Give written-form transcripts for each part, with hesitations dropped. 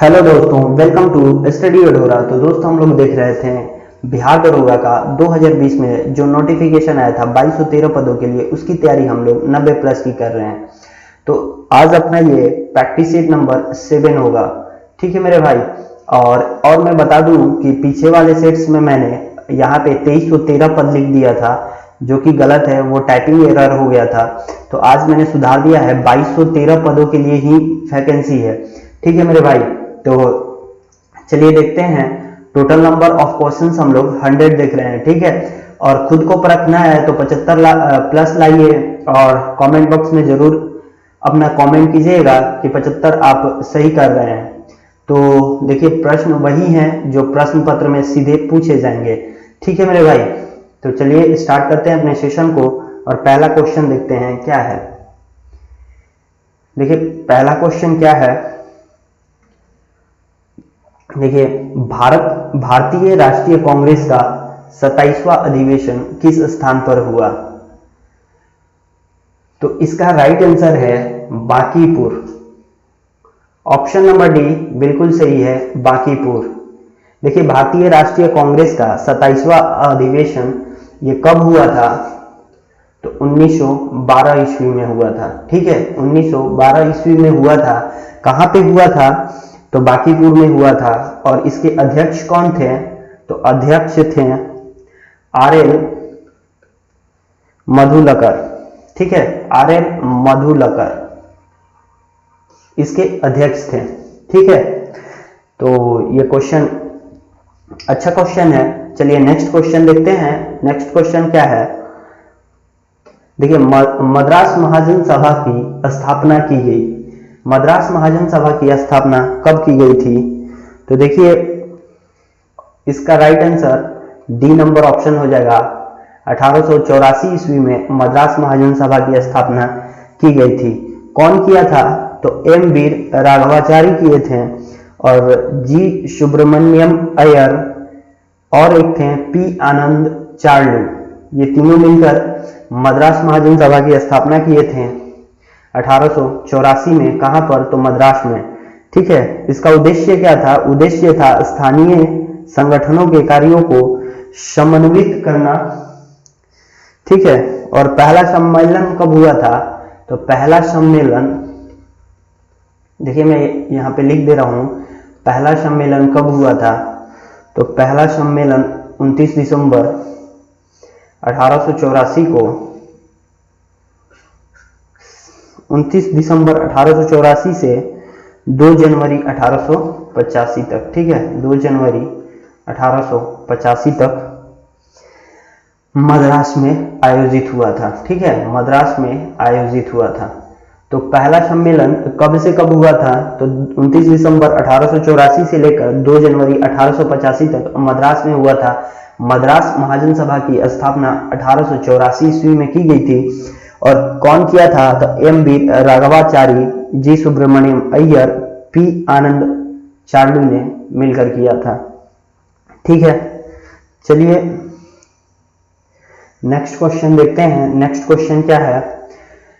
Hello दोस्तों, welcome to study अडोरा। तो दोस्तों हम लोग देख रहे थे बिहार दरोगा का 2020 में जो नोटिफिकेशन आया था 2213 पदों के लिए, उसकी तैयारी हम लोग 90 प्लस की कर रहे हैं। तो आज अपना ये प्रैक्टिस सेट नंबर 7 होगा, ठीक है मेरे भाई। और मैं बता दूं कि पीछे वाले सेट्स में मैंने यहाँ पे 2313 पद लिख दिया था, जो कि गलत है, वो टाइपिंग एरर हो गया था। तो आज मैंने सुधार दिया है, 2213 पदों के लिए ही वैकेंसी है, ठीक है मेरे भाई। तो चलिए देखते हैं। टोटल नंबर ऑफ क्वेश्चंस हम लोग 100 देख रहे हैं, ठीक है। और खुद को परखना है तो 75 प्लस लाइए, और कमेंट बॉक्स में जरूर अपना कमेंट कीजिएगा कि 75 आप सही कर रहे हैं। तो देखिए, प्रश्न वही हैं जो प्रश्न पत्र में सीधे पूछे जाएंगे, ठीक है मेरे भाई। तो चलिए स्टार्ट करते हैं अपने सेशन को, और पहला क्वेश्चन देखते हैं क्या है। देखिए पहला क्वेश्चन क्या है। देखिए, भारतीय राष्ट्रीय कांग्रेस का 27वां अधिवेशन किस स्थान पर हुआ। तो इसका राइट आंसर है बांकीपुर। ऑप्शन नंबर डी बिल्कुल सही है, बांकीपुर। देखिए, भारतीय राष्ट्रीय कांग्रेस का 27वां अधिवेशन ये कब हुआ था, तो 1912 ईस्वी में हुआ था, ठीक है। 1912 ईस्वी में हुआ था। कहां पे हुआ था, तो बांकीपुर में हुआ था। और इसके अध्यक्ष कौन थे, तो अध्यक्ष थे आर.एल. मधुलकर, ठीक है। आर.एल. मधुलकर इसके अध्यक्ष थे, ठीक है। तो ये क्वेश्चन अच्छा क्वेश्चन है। चलिए नेक्स्ट क्वेश्चन देखते हैं। नेक्स्ट क्वेश्चन क्या है। देखिए, मद्रास महाजन सभा की स्थापना की गई। मद्रास महाजन सभा की स्थापना कब की गई थी, तो देखिए इसका right answer D number option हो जाएगा। 1884 ईस्वी में मद्रास महाजन सभा की स्थापना की गई थी। कौन किया था, तो एम वीर राघवाचारी किए थे, और जी सुब्रमण्यम अय्यर और एक थे पी आनंद चार्लू। ये तीनों मिलकर मद्रास महाजन सभा की स्थापना किए थे 1884 में। कहां पर, तो मद्रास में, ठीक है। इसका उद्देश्य क्या था, उद्देश्य था स्थानीय संगठनों के कार्यों को समन्वित करना, ठीक है। और पहला सम्मेलन कब हुआ था, तो पहला सम्मेलन, देखिए मैं यहां पे लिख दे रहा हूं, पहला सम्मेलन कब हुआ था, तो पहला सम्मेलन 29 दिसंबर 1884 को, 29 दिसंबर 1884 से 2 जनवरी 1885 तक, ठीक है। 2 जनवरी 1885 तक मद्रास में आयोजित हुआ था, ठीक है। मद्रास में आयोजित हुआ था। तो पहला सम्मेलन कब से कब हुआ था, तो 29 दिसंबर 1884 से लेकर 2 जनवरी 1885 तक मद्रास में हुआ था। मद्रास महाजन सभा की स्थापना 1884 ईस्वी में की गई थी। और कौन किया था, तो M V Raghavachari, G Subramaniam Iyer, P Anand Charlu ने मिलकर किया था, ठीक है। चलिए नेक्स्ट क्वेश्चन देखते हैं। नेक्स्ट क्वेश्चन क्या है।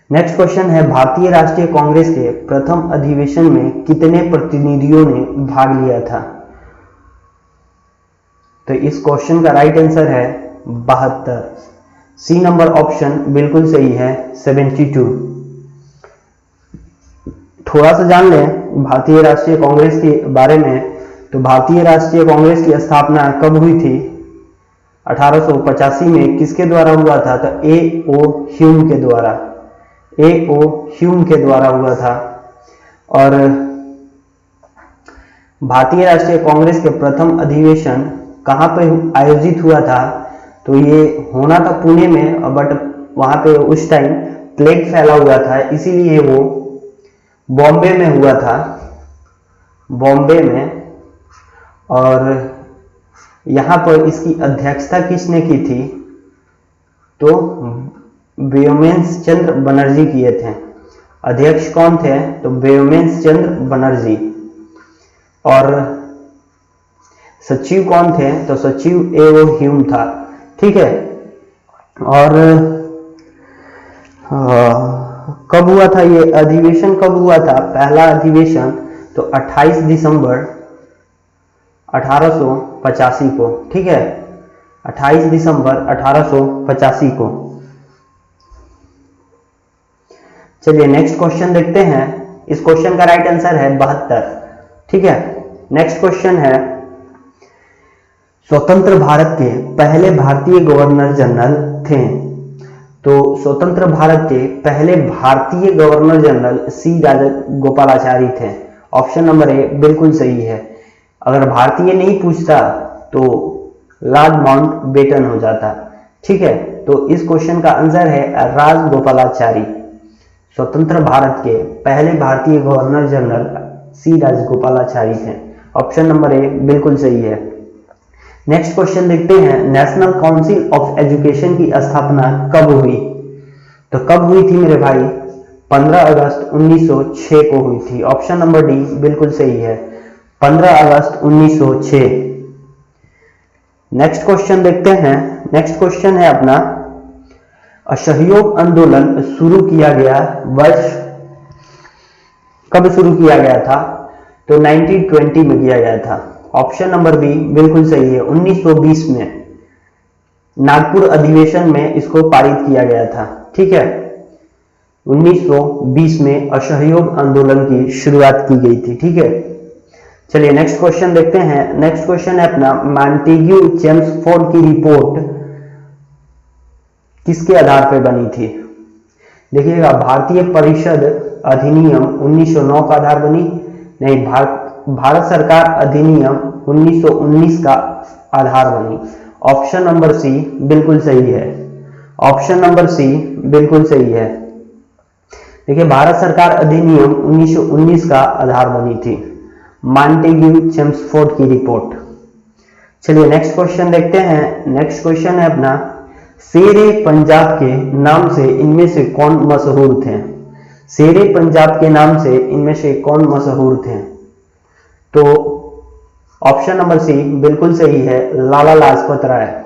नेक्स्ट क्वेश्चन है, भारतीय राष्ट्रीय कांग्रेस के प्रथम अधिवेशन में कितने प्रतिनिधियों ने भाग लिया था। तो इस क्वेश्चन का राइट आंसर है 72। सी नंबर ऑप्शन बिल्कुल सही है, 72। थोड़ा सा जान लें भारतीय राष्ट्रीय कांग्रेस के बारे में। तो भारतीय राष्ट्रीय कांग्रेस की स्थापना कब हुई थी, 1885 में। किसके द्वारा हुआ था, तो ए.ओ. ह्यूम के द्वारा, ए.ओ. ह्यूम के द्वारा हुआ था। और भारतीय राष्ट्रीय कांग्रेस के प्रथम अधिवेशन कहां पर आयोजित हुआ था, तो ये होना था पुणे में, बट वहां पे उस टाइम प्लेग फैला हुआ था, इसीलिए वो बॉम्बे में हुआ था, बॉम्बे में। और यहां पर इसकी अध्यक्षता किसने की थी, तो व्योमेश चंद्र बनर्जी किए थे। अध्यक्ष कौन थे, तो व्योमेश चंद्र बनर्जी। और सचिव कौन थे, तो सचिव ए.ओ. ह्यूम था, ठीक है। और कब हुआ था ये अधिवेशन, कब हुआ था, पहला अधिवेशन तो 28 दिसंबर 1885 को, ठीक है, 28 दिसंबर 1885 को। चलिए नेक्स्ट क्वेश्चन देखते हैं। इस क्वेश्चन का राइट आंसर है 72, ठीक है। नेक्स्ट क्वेश्चन है, स्वतंत्र भारत के पहले भारतीय गवर्नर जनरल थे। तो स्वतंत्र भारत के पहले भारतीय गवर्नर जनरल सी राजगोपालाचारी थे। ऑप्शन नंबर ए बिल्कुल सही है। अगर भारतीय नहीं पूछता तो लॉर्ड माउंटबेटन हो जाता, ठीक है। तो इस क्वेश्चन का आंसर है राजगोपालाचारी। स्वतंत्र भारत के पहले भारतीय गवर्नर जनरल सी राजगोपालाचारी थे। ऑप्शन नंबर ए बिल्कुल सही है। नेक्स्ट क्वेश्चन देखते हैं, नेशनल काउंसिल ऑफ एजुकेशन की स्थापना कब हुई? तो कब हुई थी मेरे भाई? 15 अगस्त 1906 को हुई थी। ऑप्शन नंबर डी बिल्कुल सही है, 15 अगस्त 1906। नेक्स्ट क्वेश्चन देखते हैं। नेक्स्ट क्वेश्चन है अपना, असहयोग आंदोलन शुरू किया गया वर्ष कब शुरू किया गया था? तो 1920 में किया गया था। ऑप्शन नंबर बी बिल्कुल सही है, 1920 में नागपुर अधिवेशन में इसको पारित किया गया था, ठीक है। 1920 में असहयोग आंदोलन की शुरुआत की गई थी, ठीक है। चलिए नेक्स्ट क्वेश्चन देखते हैं। नेक्स्ट क्वेश्चन है अपना, मॉन्टेग्यू चेम्सफोर्ड की रिपोर्ट किसके आधार पर बनी थी? देखिएगा, भारतीय परिषद अधिनियम 1909 का आधार बनी नहीं, भारत सरकार अधिनियम 1919 का आधार बनी। ऑप्शन नंबर सी बिल्कुल सही है। ऑप्शन नंबर सी बिल्कुल सही है। देखिए, भारत सरकार अधिनियम 1919 का आधार बनी थी, मॉन्टेग्यू चेम्सफोर्ड की रिपोर्ट। चलिए नेक्स्ट क्वेश्चन देखते हैं। नेक्स्ट क्वेश्चन है अपना, शेरे पंजाब के नाम से इनमें से कौन मशहूर थे? शेरे पंजाब के नाम से इनमें से कौन मशहूर थे? तो ऑप्शन नंबर सी बिल्कुल सही है, लाला लाजपत राय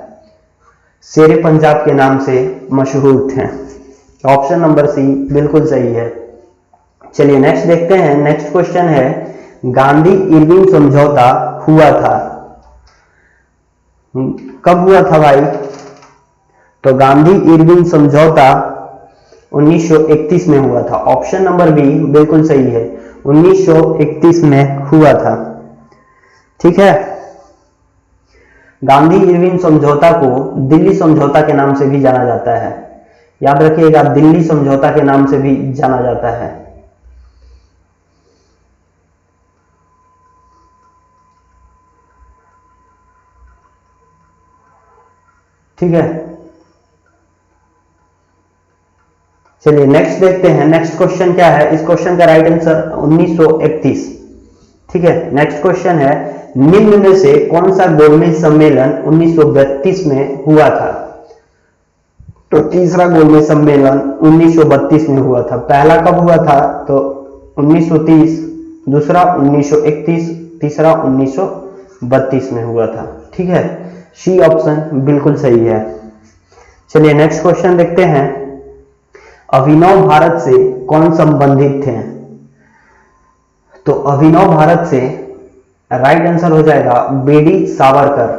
शेरे पंजाब के नाम से मशहूर थे। ऑप्शन नंबर सी बिल्कुल सही है। चलिए नेक्स्ट देखते हैं। नेक्स्ट क्वेश्चन है, गांधी इरविन समझौता हुआ था, कब हुआ था भाई? तो गांधी इरविन समझौता 1931 में हुआ था। ऑप्शन नंबर बी बिल्कुल सही है, 1931 में हुआ था, ठीक है। गांधी इरविन समझौता को दिल्ली समझौता के नाम से भी जाना जाता है, याद रखिएगा, दिल्ली समझौता के नाम से भी जाना जाता है। ठीक है, चलिए नेक्स्ट देखते हैं। नेक्स्ट क्वेश्चन क्या है? इस क्वेश्चन का राइट आंसर 1931, ठीक है। नेक्स्ट क्वेश्चन है, निम्न में से कौन सा गोलमेज सम्मेलन 1932 में हुआ था? तो तीसरा गोलमेज सम्मेलन 1932 में हुआ था। पहला कब हुआ था? तो 1930, दूसरा 1931, तीसरा 1932 में हुआ था, ठीक है। सी ऑप्शन बिल्कुल सही है। चलिए नेक्स्ट क्वेश्चन देखते हैं, अभिनव भारत से कौन संबंधित थे? तो अभिनव भारत से राइट आंसर हो जाएगा BD Savarkar.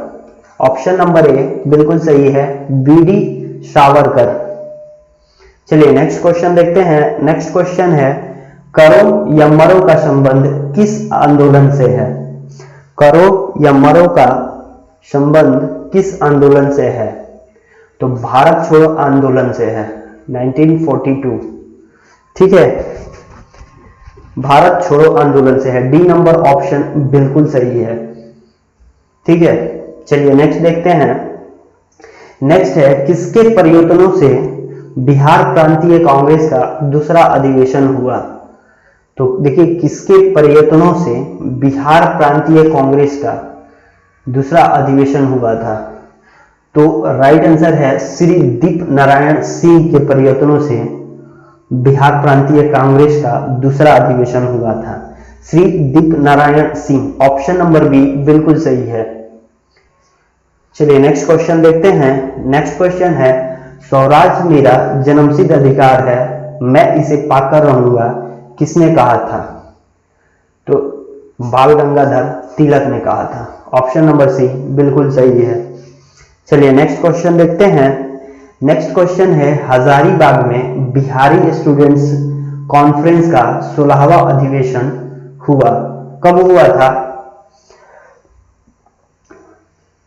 Option number A बिल्कुल सही है, बीडी सावरकर। चलिए नेक्स्ट क्वेश्चन देखते हैं। नेक्स्ट क्वेश्चन है, करो या मरो का संबंध किस आंदोलन से है? करो या मरो का संबंध किस आंदोलन से है? तो भारत छोड़ो आंदोलन से है, 1942, ठीक है। भारत छोड़ो आंदोलन से है, डी नंबर ऑप्शन बिल्कुल सही है, ठीक है। चलिए नेक्स्ट देखते हैं। नेक्स्ट है, किसके प्रयत्नों से बिहार प्रांतीय कांग्रेस का दूसरा अधिवेशन हुआ? तो देखिए, किसके प्रयत्नों से बिहार प्रांतीय कांग्रेस का दूसरा अधिवेशन हुआ था? तो राइट आंसर है श्री दीप नारायण सिंह के प्रयत्नों से बिहार प्रांतीय कांग्रेस का दूसरा अधिवेशन हुआ था, Shri Deep Narayan Singh. Option number B बिल्कुल सही है। चलिए नेक्स्ट क्वेश्चन देखते हैं। नेक्स्ट क्वेश्चन है, स्वराज मेरा जन्मसिद्ध अधिकार है, मैं इसे पाकर रहूंगा, किसने कहा था? तो बाल गंगाधर तिलक ने कहा था। ऑप्शन नंबर सी बिल्कुल सही है। चलिए नेक्स्ट क्वेश्चन देखते हैं। नेक्स्ट क्वेश्चन है, हजारीबाग में बिहारी स्टूडेंट्स कॉन्फ्रेंस का 16वां अधिवेशन हुआ, कब हुआ था?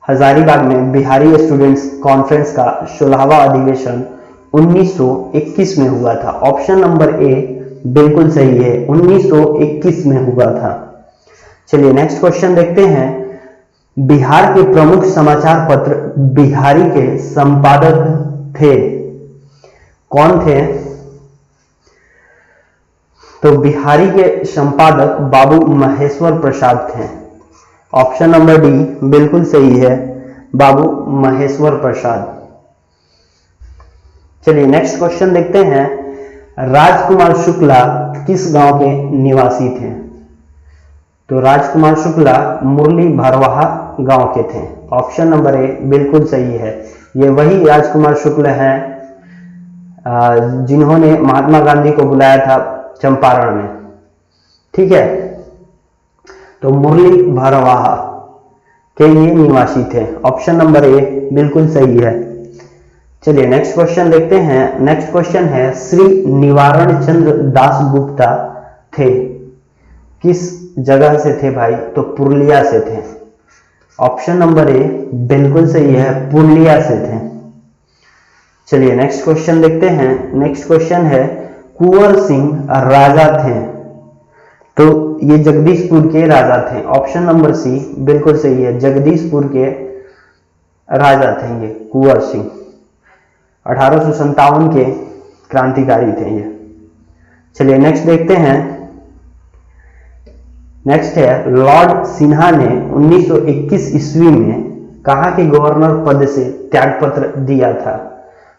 हजारीबाग में बिहारी स्टूडेंट्स कॉन्फ्रेंस का 16वां अधिवेशन 1921 में हुआ था। ऑप्शन नंबर ए बिल्कुल सही है, 1921 में हुआ था। चलिए नेक्स्ट क्वेश्चन देखते हैं। बिहार के प्रमुख समाचार पत्र बिहारी के संपादक थे, कौन थे? तो बिहारी के संपादक बाबू महेश्वर प्रसाद थे। ऑप्शन नंबर डी बिल्कुल सही है, बाबू महेश्वर प्रसाद। चलिए नेक्स्ट क्वेश्चन देखते हैं। राजकुमार शुक्ला किस गांव के निवासी थे? तो राजकुमार शुक्ला मुरली भरवाहा गांव के थे। ऑप्शन नंबर ए बिल्कुल सही है, ये वही राजकुमार शुक्ला हैं जिन्होंने महात्मा गांधी को बुलाया था चंपारण में। ठीक है, तो मुरली भरवाहा के ये निवासी थे। ऑप्शन नंबर ए बिल्कुल सही है। चलिए नेक्स्ट क्वेश्चन देखते हैं। नेक्स्ट क्वेश्चन है, श्री निवारण चंद्र दास गुप्ता थे, किस जगह से थे भाई? तो पुरुलिया से थे। ऑप्शन नंबर ए बिल्कुल सही है, पुरुलिया से थे। चलिए नेक्स्ट क्वेश्चन देखते हैं। नेक्स्ट क्वेश्चन है, कुंवर सिंह राजा थे, तो ये जगदीशपुर के राजा थे। ऑप्शन नंबर सी बिल्कुल सही है, जगदीशपुर के राजा थे ये कुंवर सिंह। 1857 के क्रांतिकारी थे ये। चलिए नेक्स्ट देखते हैं। नेक्स्ट है, लॉर्ड सिन्हा ने 1921 ईस्वी में कहाँ के गवर्नर पद से त्यागपत्र दिया था?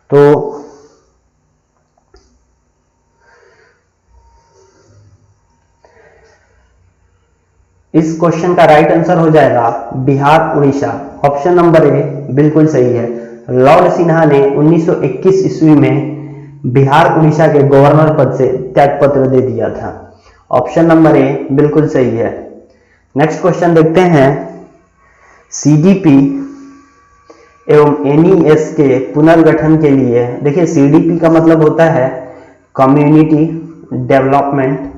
तो इस क्वेश्चन का राइट आंसर हो जाएगा Bihar Orissa. Option number A बिल्कुल सही है, लॉर्ड सिन्हा ने 1921 ईस्वी में बिहार उड़ीसा के गवर्नर पद से त्यागपत्र दे दिया था। ऑप्शन नंबर ए बिल्कुल सही है। नेक्स्ट क्वेश्चन देखते हैं। सीडीपी एवं एनईएस के पुनर्गठन के लिए, देखिए सीडीपी का मतलब होता है कम्युनिटी डेवलपमेंट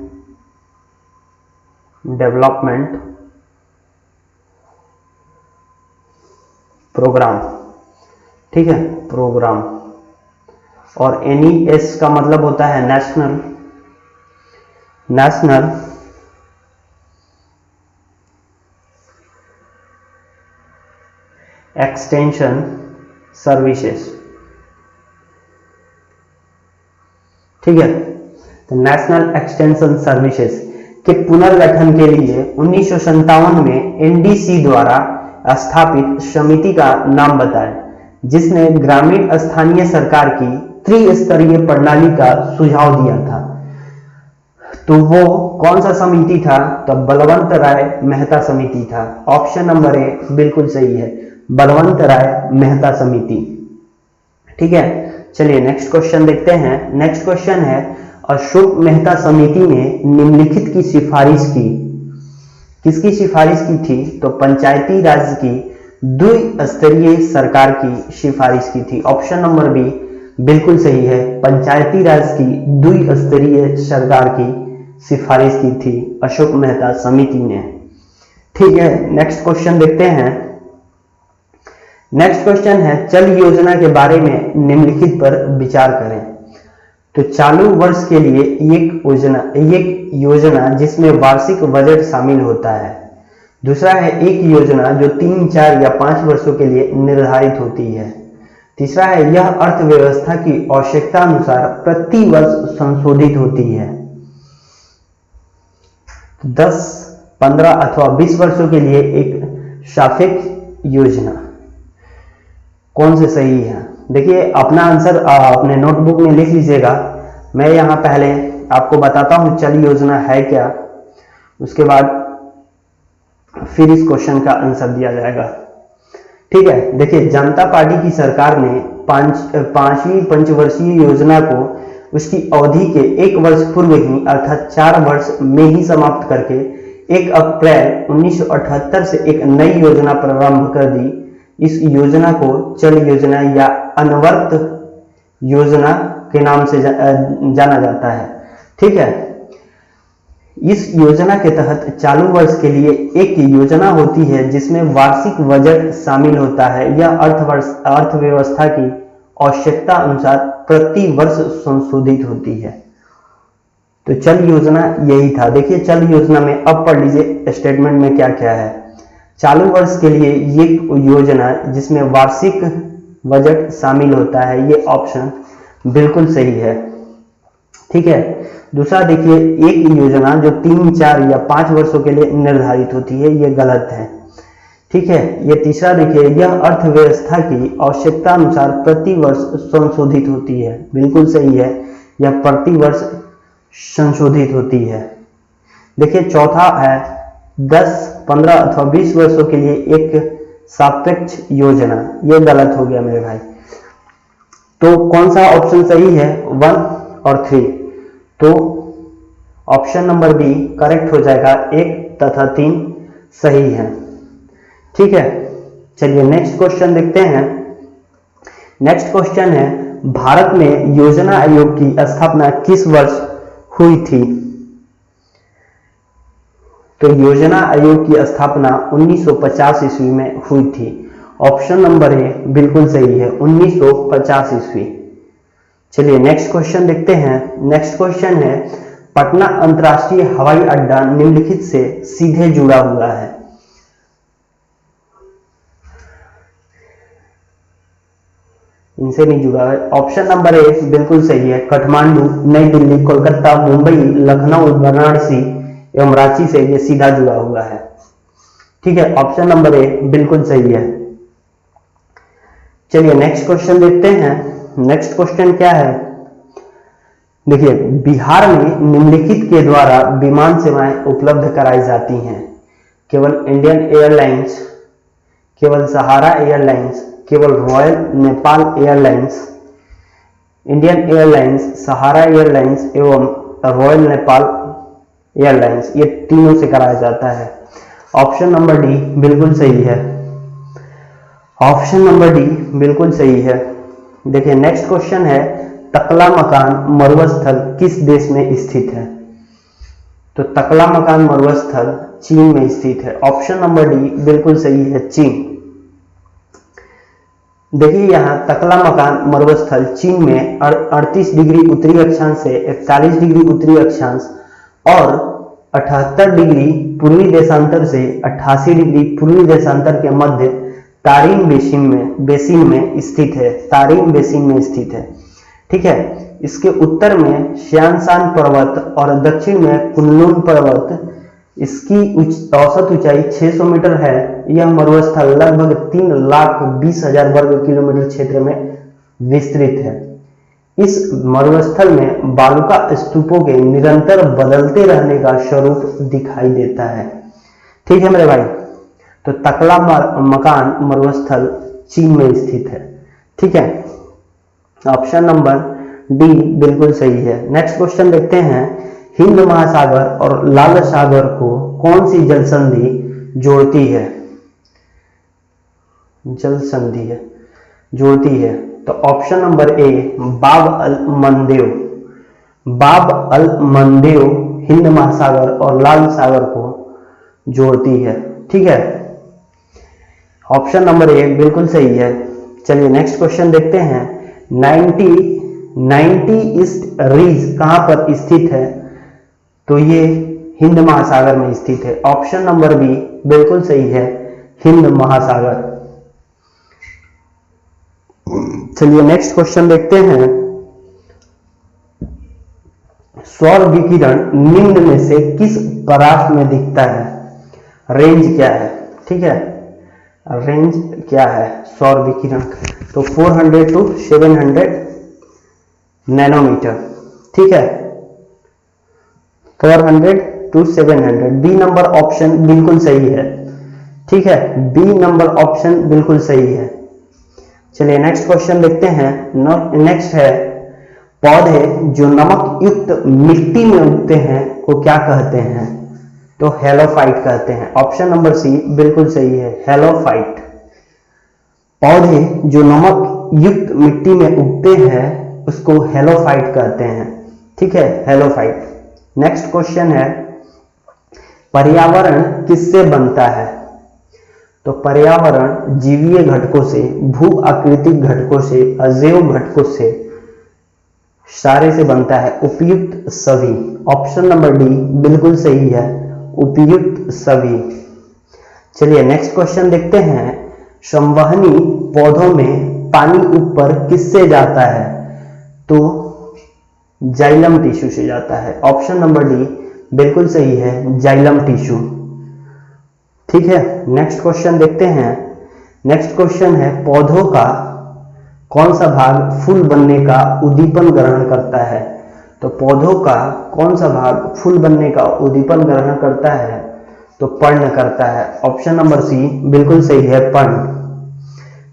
प्रोग्राम, ठीक है, प्रोग्राम। और एनईएस का मतलब होता है नेशनल एक्सटेंशन सर्विसेज। ठीक है, तो नेशनल एक्सटेंशन सर्विसेज के पुनर्गठन के लिए 1957 में एनडीसी द्वारा स्थापित समिति का नाम बताएं, जिसने ग्रामीण स्थानीय सरकार की त्रिस्तरीय प्रणाली का सुझाव दिया था। तो वो कौन सा समिति था? तो बलवंत राय मेहता समिति था। ऑप्शन नंबर ए बिल्कुल सही है, बलवंत राय मेहता समिति। ठीक है, चलिए नेक्स्ट क्वेश्चन देखते हैं। नेक्स्ट क्वेश्चन है, अशोक मेहता समिति ने निम्नलिखित की सिफारिश की, किसकी सिफारिश की थी? तो पंचायती राज की द्विस्तरीय सरकार की सिफारिश की थी। ऑप्शन नंबर बी बिल्कुल सही है, पंचायती राज की द्विस्तरीय सरकार की सिफारिश की थी अशोक मेहता समिति ने। ठीक है, नेक्स्ट क्वेश्चन देखते हैं। नेक्स्ट क्वेश्चन है, चल योजना के बारे में निम्नलिखित पर विचार करें। तो चालू वर्ष के लिए एक योजना जिसमें वार्षिक बजट शामिल होता है। दूसरा है एक योजना जो 3, 4 या 5 वर्षों के लिए निर्धारित होती है। तीसरा है यह अर्थव्यवस्था की आवश्यकता अनुसार प्रति वर्ष संशोधित होती है। 10, 15 अथवा 20 वर्षों के लिए एक सापेक्ष योजना। कौन से सही है? देखिए अपना आंसर अपने नोटबुक में लिख लीजिएगा। मैं यहाँ पहले आपको बताता हूँ चल योजना है क्या, उसके बाद फिर इस क्वेश्चन का आंसर दिया जाएगा। ठीक है, देखिए जनता पार्टी की सरकार ने 5वीं पंचवर्षीय योजना को उसकी अवधि के 1 वर्ष पूर्व ही अर्थात 4 वर्ष में ही समाप्त करके 1 अप्रैल 1978 से एक नई योजना प्रारंभ कर दी। इस योजना को चल योजना या अनवर्त योजना के नाम से जाना जाता है। ठीक है, इस योजना के तहत चालू वर्ष के लिए एक योजना होती है जिसमें वार्षिक बजट शामिल होता है। यह अर्थव्यवस्था की आवश्यकता अनुसार प्रति वर्ष संशोधित होती है। तो चल योजना यही था। देखिए चल योजना में अब पढ़ लीजिए स्टेटमेंट में क्या क्या है। चालू वर्ष के लिए ये योजना जिसमें वार्षिक बजट शामिल होता है, ये ऑप्शन बिल्कुल सही है। ठीक है, दूसरा देखिए एक योजना जो 3, 4 या 5 वर्षों के लिए निर्धारित होती है, ये गलत है। ठीक है, ये तीसरा देखिए यह अर्थव्यवस्था की आवश्यकता अनुसार प्रति वर्ष संशोधित होती है, बिल्कुल सही है, यह प्रति वर्ष संशोधित होती है। देखिए चौथा है 10, 15 अथवा 20 वर्षों के लिए एक सापेक्ष योजना, ये गलत हो गया मेरे भाई। तो कौन सा ऑप्शन सही है? 1 और 3। तो ऑप्शन नंबर बी करेक्ट हो जाएगा, 1 तथा 3 सही है। ठीक है, चलिए नेक्स्ट क्वेश्चन देखते हैं। नेक्स्ट क्वेश्चन है भारत में योजना आयोग की स्थापना किस वर्ष हुई थी? तो योजना आयोग की स्थापना 1950 ईस्वी में हुई थी। ऑप्शन नंबर ए बिल्कुल सही है, 1950 ईस्वी। चलिए नेक्स्ट क्वेश्चन देखते हैं। नेक्स्ट क्वेश्चन है पटना अंतर्राष्ट्रीय हवाई अड्डा निम्नलिखित से सीधे जुड़ा हुआ है। इनसे नहीं जुड़ा है। ऑप्शन नंबर ए बिल्कुल सही है, काठमांडू, नई दिल्ली, कोलकाता, मुंबई, लखनऊ, वाराणसी एवं रांची से ये सीधा जुड़ा हुआ है। ठीक है, ऑप्शन नंबर ए बिल्कुल सही है। चलिए नेक्स्ट क्वेश्चन देखते हैं। नेक्स्ट क्वेश्चन क्या है? देखिए बिहार में निम्नलिखित के द्वारा विमान सेवाएं उपलब्ध कराई जाती हैं। केवल इंडियन एयरलाइंस, केवल सहारा एयरलाइंस, केवल Royal Nepal Airlines, Indian Airlines, Sahara Airlines एवं रॉयल नेपाल एयरलाइंस, ये तीनों से कराया जाता है। ऑप्शन नंबर डी बिल्कुल सही है। ऑप्शन नंबर डी बिल्कुल सही है। देखिए नेक्स्ट क्वेश्चन है तकला मकान मरुस्थल किस देश में स्थित है? तो तकला मकान मरुस्थल चीन में स्थित है। ऑप्शन नंबर डी बिल्कुल सही है, चीन। देखिए यहाँ तकला मकान मरुस्थल चीन में 38 डिग्री उत्तरी अक्षांश से 41 डिग्री उत्तरी अक्षांश और 78 डिग्री पूर्वी देशांतर से 88 डिग्री पूर्वी देशांतर के मध्य तारिम बेसिन में स्थित है। तारिम बेसिन में स्थित है। ठीक है, इसके उत्तर में श्यानशान पर्वत और दक्षिण में कुनलुन पर्वत, इसकी औसत ऊंचाई 600 मीटर है। यह मरुस्थल लगभग 3,20,000 वर्ग किलोमीटर क्षेत्र में विस्तृत है। इस मरुस्थल में बालुका स्तूपों के निरंतर बदलते रहने का स्वरूप दिखाई देता है। ठीक है मेरे भाई, तो तकला मकान मरुस्थल चीन में स्थित है। ठीक है, ऑप्शन नंबर डी बिल्कुल सही है। नेक्स्ट क्वेश्चन देखते हैं। हिंद महासागर और लाल सागर को कौन सी जल संधि जोड़ती है? जल संधि है जोड़ती है। तो ऑप्शन नंबर ए बाब अल मंदेव। बाब अल मंदेव हिंद महासागर और लाल सागर को जोड़ती है। ठीक है, ऑप्शन नंबर ए बिल्कुल सही है। चलिए नेक्स्ट क्वेश्चन देखते हैं। 90 ईस्ट रिज कहां पर स्थित है? तो ये हिंद महासागर में स्थित है। ऑप्शन नंबर बी बिल्कुल सही है, हिंद महासागर। चलिए नेक्स्ट क्वेश्चन देखते हैं। सौर विकिरण निम्न में से किस परास में दिखता है? रेंज क्या है? ठीक है, रेंज क्या है सौर विकिरण? तो 400 to 700 नैनोमीटर। ठीक है, 400 to 700। बी नंबर ऑप्शन बिल्कुल सही है। ठीक है, बी नंबर ऑप्शन बिल्कुल सही है। चलिए नेक्स्ट क्वेश्चन देखते हैं। नेक्स्ट है पौधे जो नमक युक्त मिट्टी में उगते हैं को क्या कहते हैं? तो हेलोफाइट कहते हैं। ऑप्शन नंबर सी बिल्कुल सही है, हेलोफाइट। पौधे जो नमक युक्त मिट्टी में उगते हैं उसको हेलोफाइट कहते हैं। ठीक है, हेलोफाइट। नेक्स्ट क्वेश्चन है, पर्यावरण किससे बनता है? तो पर्यावरण जीवीय घटकों से, भू आकृतिक घटकों से, अजैव घटकों से, सारे से बनता है। उपयुक्त सभी। ऑप्शन नंबर डी बिल्कुल सही है, उपयुक्त सभी। चलिए नेक्स्ट क्वेश्चन देखते हैं, संवहनी पौधों में पानी ऊपर किससे जाता है? तो जाइलम टिश्यू से जाता है। ऑप्शन नंबर डी बिल्कुल सही है, जाइलम टिश्यू। ठीक है, नेक्स्ट क्वेश्चन देखते हैं। नेक्स्ट क्वेश्चन है, पौधों का कौन सा भाग फूल बनने का उद्दीपन ग्रहण करता है? तो पौधों का कौन सा भाग फूल बनने का उद्दीपन ग्रहण करता है? तो पर्ण करता है। ऑप्शन नंबर सी बिल्कुल सही है, पर्ण।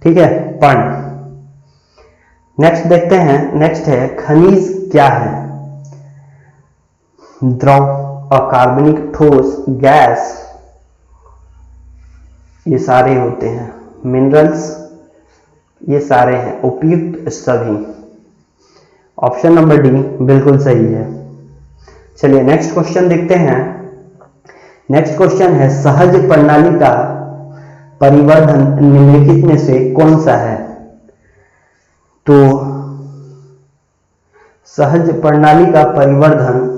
ठीक है, पर्ण। नेक्स्ट देखते हैं, नेक्स्ट है, खनिज क्या है? द्रव, अकार्बनिक, ठोस, गैस, ये सारे होते हैं। मिनरल्स, ये सारे हैं। उपयुक्त सभी। ऑप्शन नंबर डी बिल्कुल सही है। चलिए नेक्स्ट क्वेश्चन देखते हैं। नेक्स्ट क्वेश्चन है, सहज प्रणाली का परिवर्धन निम्नलिखित में से कौन सा है? तो सहज प्रणाली का परिवर्धन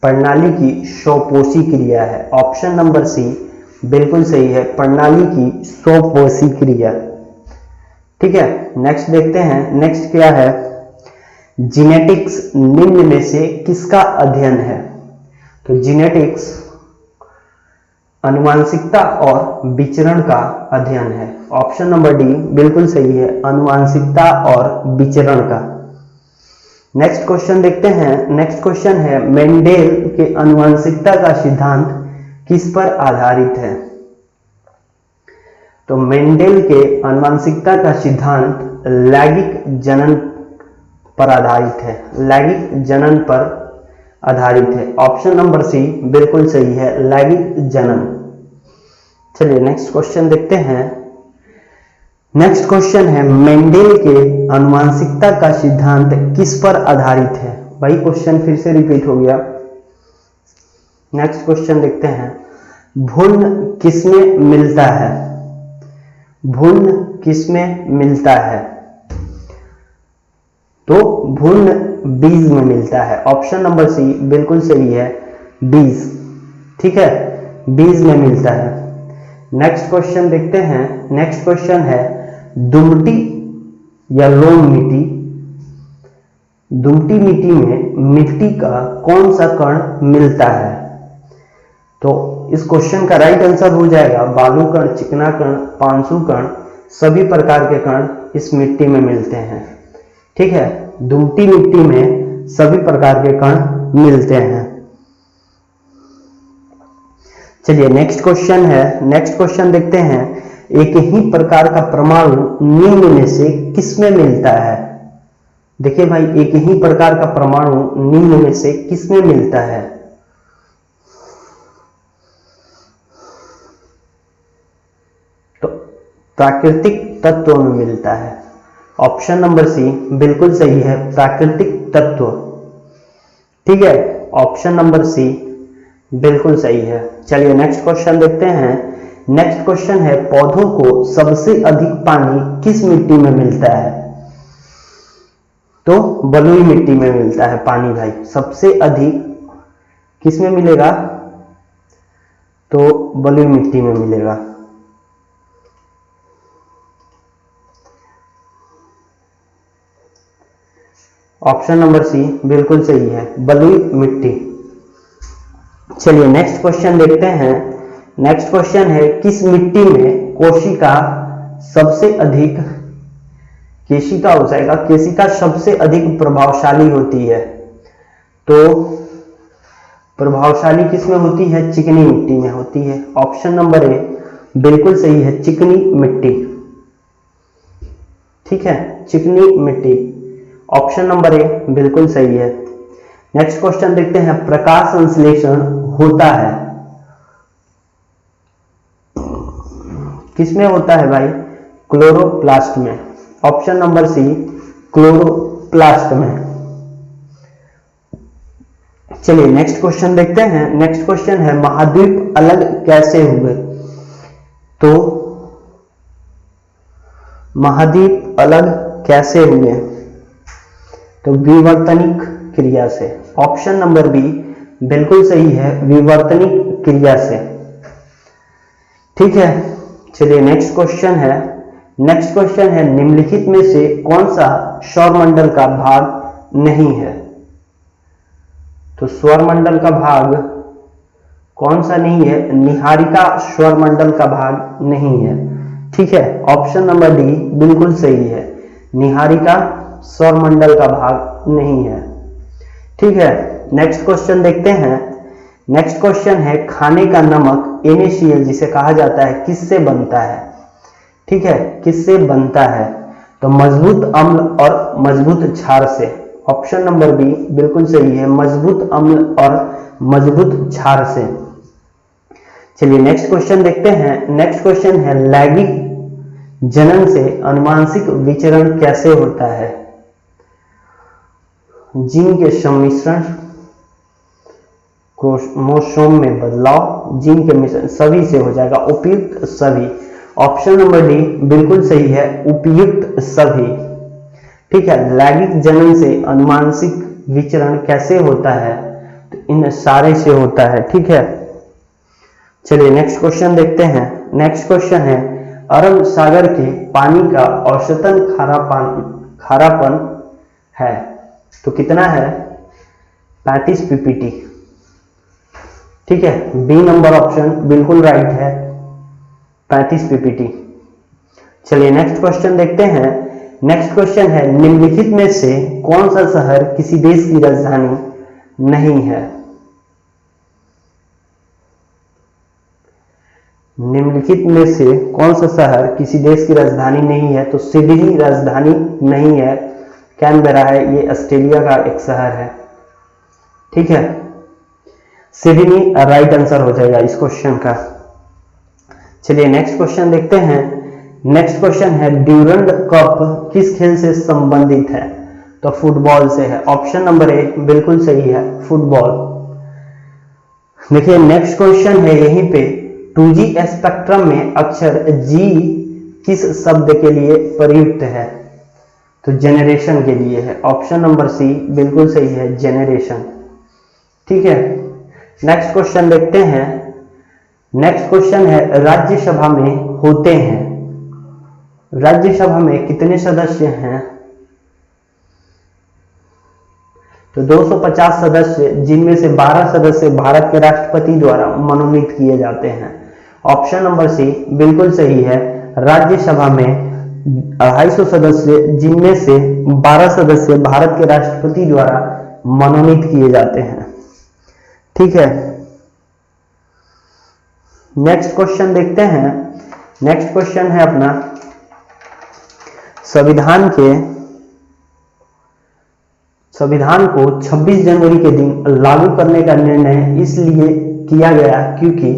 प्रणाली की स्वपोषी क्रिया है। ऑप्शन नंबर सी बिल्कुल सही है, प्रणाली की स्वपोषी क्रिया। ठीक है, नेक्स्ट देखते हैं। नेक्स्ट क्या है, जीनेटिक्स निम्न में से किसका अध्ययन है? तो जीनेटिक्स आनुवांशिकता और विचरण का अध्ययन है। ऑप्शन नंबर डी बिल्कुल सही है, आनुवांशिकता और विचरण का। नेक्स्ट क्वेश्चन देखते हैं। नेक्स्ट क्वेश्चन है, मेंडेल के आनुवांशिकता का सिद्धांत किस पर आधारित है? तो मेंडेल के आनुवांशिकता का सिद्धांत लैंगिक जनन पर आधारित है, लैंगिक जनन पर आधारित है। ऑप्शन नंबर सी बिल्कुल सही है, लैंगिक जनन। चलिए नेक्स्ट क्वेश्चन देखते हैं। नेक्स्ट क्वेश्चन है, मेंडेल के आनुवांशिकता का सिद्धांत किस पर आधारित है? वही क्वेश्चन फिर से रिपीट हो गया। नेक्स्ट क्वेश्चन देखते हैं, भ्रूण किसमें मिलता है? भ्रूण किसमें मिलता है? तो भ्रूण बीज में मिलता है। ऑप्शन नंबर सी बिल्कुल सही है, बीज। ठीक है, बीज में मिलता है। नेक्स्ट क्वेश्चन देखते हैं। नेक्स्ट क्वेश्चन है, दुमटी या लोम मिट्टी, दुमटी मिट्टी में मिट्टी का कौन सा कण मिलता है? तो इस क्वेश्चन का राइट आंसर हो जाएगा बालू कण, चिकना कण, पांसु कण, सभी प्रकार के कण इस मिट्टी में मिलते हैं। ठीक है, दुमटी मिट्टी में सभी प्रकार के कण मिलते हैं। चलिए नेक्स्ट क्वेश्चन है। नेक्स्ट क्वेश्चन देखते हैं, एक ही प्रकार का परमाणु निम्न में से किसमें मिलता है? देखिए भाई, एक ही प्रकार का परमाणु निम्न में से किसमें मिलता है? तो प्राकृतिक तत्व में मिलता है। ऑप्शन नंबर सी बिल्कुल सही है, प्राकृतिक तत्व। ठीक है, ऑप्शन नंबर सी बिल्कुल सही है। चलिए नेक्स्ट क्वेश्चन देखते हैं। नेक्स्ट क्वेश्चन है, पौधों को सबसे अधिक पानी किस मिट्टी में मिलता है? तो बलुई मिट्टी में मिलता है पानी भाई। सबसे अधिक किस में मिलेगा? तो बलुई मिट्टी में मिलेगा। ऑप्शन नंबर सी बिल्कुल सही है, बलुई मिट्टी। चलिए नेक्स्ट क्वेश्चन देखते हैं। नेक्स्ट क्वेश्चन है, किस मिट्टी में कोशिका सबसे अधिक, केशिका हो जाएगा, केशिका सबसे अधिक प्रभावशाली होती है? तो प्रभावशाली किस में होती है? चिकनी मिट्टी में होती है। ऑप्शन नंबर ए बिल्कुल सही है, चिकनी मिट्टी। ठीक है, चिकनी मिट्टी। ऑप्शन नंबर ए बिल्कुल सही है। नेक्स्ट क्वेश्चन देखते हैं, प्रकाश संश्लेषण होता है किसमें होता है भाई? क्लोरोप्लास्ट में। ऑप्शन नंबर सी, क्लोरोप्लास्ट में। चलिए नेक्स्ट क्वेश्चन देखते हैं। नेक्स्ट क्वेश्चन है, महाद्वीप अलग कैसे हुए? तो महाद्वीप अलग कैसे हुए? तो विवर्तनिक क्रिया से। ऑप्शन नंबर बी बिल्कुल सही है, विवर्तनिक क्रिया से। ठीक है, चलिए नेक्स्ट क्वेश्चन है। नेक्स्ट क्वेश्चन है, निम्नलिखित में से कौन सा सौरमंडल का भाग नहीं है? तो सौरमंडल का भाग कौन सा नहीं है? निहारिका सौरमंडल का भाग नहीं है। ठीक है, ऑप्शन नंबर डी बिल्कुल सही है, निहारिका सौरमंडल का भाग नहीं है। ठीक है, नेक्स्ट क्वेश्चन देखते हैं। नेक्स्ट क्वेश्चन है, खाने का नमक NaCl जिसे कहा जाता है किससे बनता है? ठीक है, किससे बनता है? तो मजबूत अम्ल और मजबूत क्षार से। ऑप्शन नंबर बी बिल्कुल सही है, मजबूत अम्ल और मजबूत क्षार से। चलिए नेक्स्ट क्वेश्चन देखते हैं। नेक्स्ट क्वेश्चन है, लैंगिक जनन से अनुवांशिक विचरण कैसे होता है? जीन के सम्मिश्रण, क्रोमोसोम में बदलाव, जीन के मिश्रण, सभी से हो जाएगा, उपयुक्त सभी। ऑप्शन नंबर डी बिल्कुल सही है, उपयुक्त सभी। ठीक है, लैंगिक जनन से अनुवांशिक विचरण कैसे होता है? तो इन सारे से होता है। ठीक है, चलिए नेक्स्ट क्वेश्चन देखते हैं। नेक्स्ट क्वेश्चन है, अरब सागर के पानी का औसतन खारापन है तो कितना है? 35 ppt। ठीक है, बी नंबर ऑप्शन बिल्कुल राइट है, 35 ppt। चलिए नेक्स्ट क्वेश्चन देखते हैं। नेक्स्ट क्वेश्चन है, निम्नलिखित में से कौन सा शहर किसी देश की राजधानी नहीं है? निम्नलिखित में से कौन सा शहर किसी देश की राजधानी नहीं है? तो सिडनी राजधानी नहीं है, कैनबेरा है, ये ऑस्ट्रेलिया का एक शहर है। ठीक है, सिडनी राइट आंसर हो जाएगा इस क्वेश्चन का। चलिए नेक्स्ट क्वेश्चन देखते हैं। नेक्स्ट क्वेश्चन है, ड्यूरंड कप किस खेल से संबंधित है? तो फुटबॉल से है। ऑप्शन नंबर ए बिल्कुल सही है, फुटबॉल। देखिए नेक्स्ट क्वेश्चन है, यहीं पे 2G स्पेक्ट्रम में अक्षर G किस शब्द के लिए प्रयुक्त है? तो जेनरेशन के लिए है। ऑप्शन नंबर सी बिल्कुल सही है, जेनरेशन। ठीक है, नेक्स्ट क्वेश्चन देखते हैं। नेक्स्ट क्वेश्चन है, राज्यसभा में होते हैं, राज्यसभा में कितने सदस्य हैं? तो 250 सदस्य, जिनमें से 12 सदस्य भारत के राष्ट्रपति द्वारा मनोनीत किए जाते हैं। ऑप्शन नंबर सी बिल्कुल सही है, राज्यसभा में 250 सदस्य, जिनमें से 12 सदस्य भारत के राष्ट्रपति द्वारा मनोनीत किए जाते हैं। ठीक है, नेक्स्ट क्वेश्चन देखते हैं। नेक्स्ट क्वेश्चन है अपना, संविधान को 26 जनवरी के दिन लागू करने का निर्णय इसलिए किया गया क्योंकि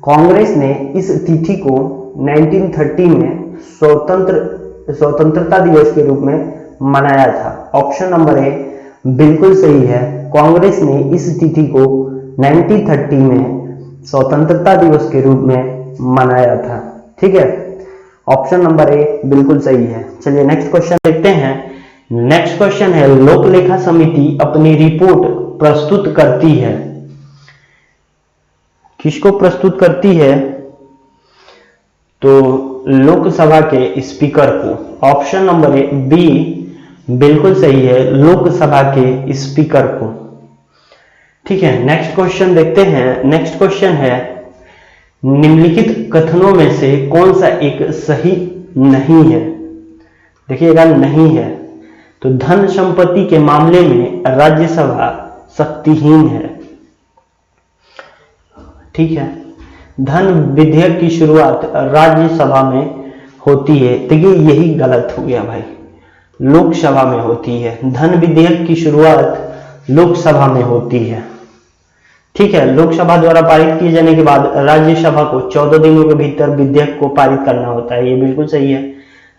कांग्रेस ने इस तिथि को 1930 में स्वतंत्रता दिवस के रूप में मनाया था। ऑप्शन नंबर ए बिल्कुल सही है, कांग्रेस ने इस तिथि को 1930 में स्वतंत्रता दिवस के रूप में मनाया था। ठीक है, ऑप्शन नंबर ए बिल्कुल सही है। चलिए नेक्स्ट क्वेश्चन देखते हैं। नेक्स्ट क्वेश्चन है, लोक लेखा समिति अपनी रिपोर्ट प्रस्तुत करती है, किसको प्रस्तुत करती है? तो लोकसभा के स्पीकर को। ऑप्शन नंबर ए बी बिल्कुल सही है, लोकसभा के स्पीकर को। ठीक है, नेक्स्ट क्वेश्चन देखते हैं। नेक्स्ट क्वेश्चन है, निम्नलिखित कथनों में से कौन सा एक सही नहीं है? देखिएगा, नहीं है तो धन संपत्ति के मामले में राज्यसभा शक्तिहीन है। ठीक है, धन विधेयक की शुरुआत राज्यसभा में होती है। देखिए यही गलत हो गया भाई, लोकसभा में होती है। धन विधेयक की शुरुआत लोकसभा में होती है। ठीक है, लोकसभा द्वारा पारित किए जाने के बाद राज्यसभा को 14 दिनों के भीतर विधेयक को पारित करना होता है। ये बिल्कुल सही है।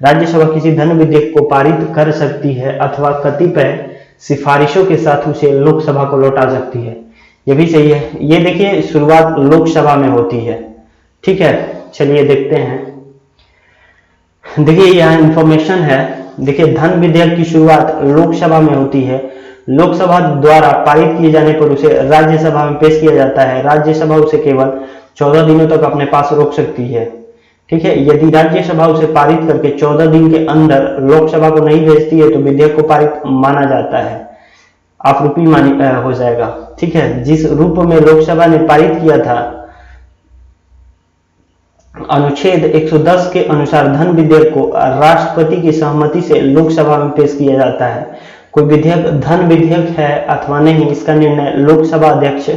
राज्यसभा किसी धन विधेयक को पारित कर सकती है अथवा कतिपय सिफारिशों के साथ उसे लोकसभा को लौटा सकती है। ये भी सही है। ये देखिए शुरुआत लोकसभा में होती है। ठीक है, चलिए देखते हैं। देखिए यहाँ इंफॉर्मेशन है। देखिए धन विधेयक की शुरुआत लोकसभा में होती है। लोकसभा द्वारा पारित किए जाने पर उसे राज्यसभा में पेश किया जाता है। राज्यसभा उसे केवल 14 दिनों तक अपने पास रोक सकती है। ठीक है, यदि राज्यसभा उसे पारित करके 14 दिन के अंदर लोकसभा को नहीं भेजती है तो विधेयक को पारित माना जाता है, अप्रूपी हो जाएगा। ठीक है, जिस रूप में लोकसभा ने पारित किया था, अनुच्छेद 110 के अनुसार धन विधेयक को राष्ट्रपति की सहमति से लोकसभा में पेश किया जाता है। कोई विधेयक धन विधेयक है अथवा नहीं, इसका निर्णय लोकसभा अध्यक्ष